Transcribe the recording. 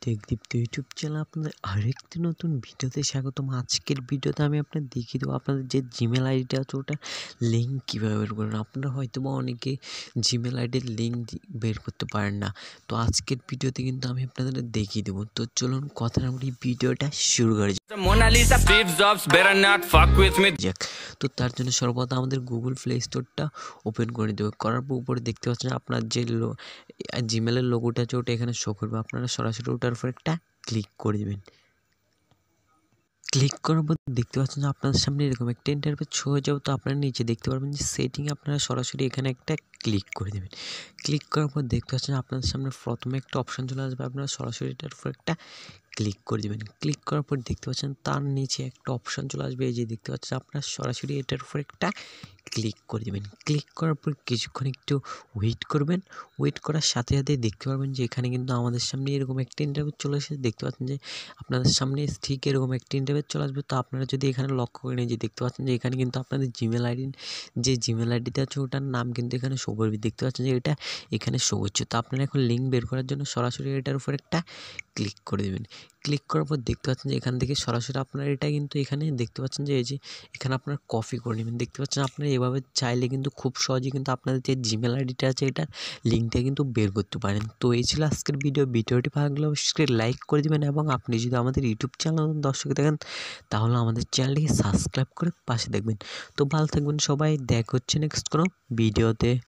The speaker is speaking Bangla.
টেকদীপ্ত ইউটিউব চ্যানেল আপনাদের আরেকটি নতুন ভিডিওতে স্বাগতম। আজকের ভিডিওতে আমি আপনাদের দেখিয়ে দেবো আপনাদের যে জিমেল আইডিটা আছে ওটার লিঙ্ক কীভাবে বের করবেন। আপনারা হয়তো বা অনেকে জিমেল আইডির লিঙ্ক বের করতে পারেন না, তো আজকের ভিডিওতে কিন্তু আমি আপনাদের দেখিয়ে দেবো। তো চলুন কথা না বলি ভিডিওটা শুরু করা যাক। তো তার জন্য সর্বদা আমাদের গুগল প্লে স্টোরটা ওপেন করে দেবো। করার পর উপরে দেখতে পাচ্ছেন আপনার যে জিমেলের লোগোটা আছে ওটা এখানে শো করবে। আপনারা সরাসরি ওটার উপর একটা ক্লিক করে দেবেন। ক্লিক করার পর দেখতে পাচ্ছেন যে আপনাদের সামনে এরকম একটা ইন্টারফেস শো হয়ে যাবে। তো আপনারা নিচে দেখতে পারবেন যে সেটিংয়ে আপনারা সরাসরি এখানে একটা ক্লিক করে দেবেন। ক্লিক করার পর দেখতে পাচ্ছেন আপনাদের সামনে প্রথমে একটা অপশান চলে আসবে, আপনারা সরাসরি এটার উপর একটা ক্লিক করে দেবেন। ক্লিক করার পর দেখতে পাচ্ছেন তার নিচে একটা অপশান চলে আসবে, এই যে দেখতে পাচ্ছেন আপনারা সরাসরি এটার উপর একটা ক্লিক করে দেবেন। ক্লিক করার পর কিছুক্ষণ একটু ওয়েট করবেন। ওয়েট করার সাথে সাথে দেখতে পারবেন যে এখানে কিন্তু আমাদের সামনে এরকম একটা ইন্টারফেস চলে এসেছে। দেখতে পাচ্ছেন যে আপনাদের সামনে ঠিক এরকম একটা ইন্টারফেস চলে আসবে। তো আপনারা যদি এখানে লক্ষ্য করেন, যে দেখতে পাচ্ছেন যে এখানে কিন্তু আপনাদের জিমেল আইডিতে আছে ওটার নাম কিন্তু এখানে শো করবে। দেখতে পাচ্ছেন যে এটা এখানে শো হচ্ছে। তো আপনারা এখন লিঙ্ক বের করার জন্য সরাসরি এটার উপর একটা ক্লিক করে দেবেন। ক্লিক করার পর দেখতে পাচ্ছেন যে এখান থেকে সরাসরি আপনারা এটা কিন্তু এখানে দেখতে পাচ্ছেন যে এই যে এখানে আপনারা কপি করে নেবেন। দেখতে পাচ্ছেন আপনারা এভাবে চাইলে কিন্তু খুব সহজেই কিন্তু আপনাদের যে জিমেল আইডিটা আছে এটার লিঙ্কটা কিন্তু বের করতে পারেন। তো এই ছিল আজকের ভিডিওটি ভালো লাগলে অবশ্যই লাইক করে দেবেন, এবং আপনি যদি আমাদের ইউটিউব চ্যানেল দর্শক দেখেন তাহলে আমাদের চ্যানেলটিকে সাবস্ক্রাইব করে পাশে দেখবেন। তো ভালো থাকবেন সবাই, দেখা হচ্ছে নেক্সট কোনো ভিডিওতে।